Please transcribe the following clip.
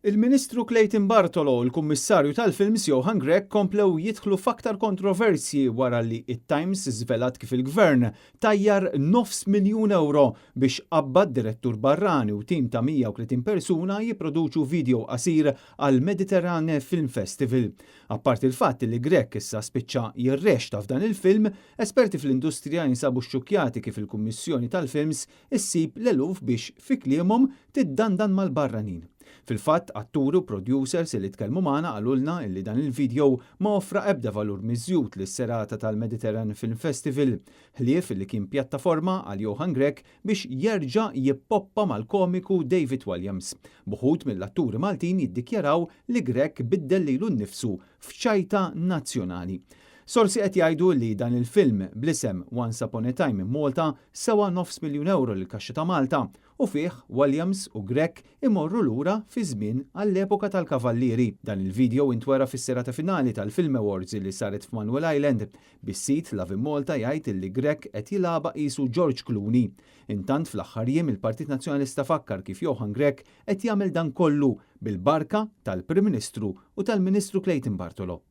Il-Ministru Clayton Bartolo u l-Kummissarju tal-Films Johan Grech komplew jidħlu f'aktar kontroversji wara li it-Times żvelat kif il-Gvern tajjar €500,000 biex qabbad direttur barrani u tim ta' 130 persuna jipproduċu video qasir għal Mediterrane Film Festival. Apparti il-fatt li Grech issa spiċċa jirrexxa f'dan il-film, esperti fl-industrija jinsabu xxukkjati kif il-Kummissjoni tal-Films issib l-eluf biex fi kliemhom tiddandan mal-barranin. Fil-fatt, atturi u producers li tkellmu magħna qalulna li dan il-video ma offra ebda valur miżjud lis-serata tal-Mediterranean Film Festival, ħlief li kien pjattaforma għal Johan Grech biex jerġa' jippoppa mal-komiku David Walliams. Buħud mill-atturi Maltin jiddikjaraw li Grech biddel lilu nnifsu f'ċajta nazzjonali. Sorsi qed jgħidu li dan il-film bl-isem Once Upon a Time in Malta sewa €900,000 lill-Kaxxa ta' Malta u fih Walliams u Grech imorru lura fi żmien għall-epoka tal-Kavallieri. Dan il-video intwera fis-serata finali tal-Film Awards li saret f'Manuel Island. Bis-sit Love in Malta jgħid li Grech qed jilagħba qisu George Clooney. Intant fl-aħħar jiem il-Partit Nazzjonalista fakkar kif Johan Grech qed jagħmel dan kollu bil-barka tal-Prim Ministru u tal-Ministru Clayton Bartolo.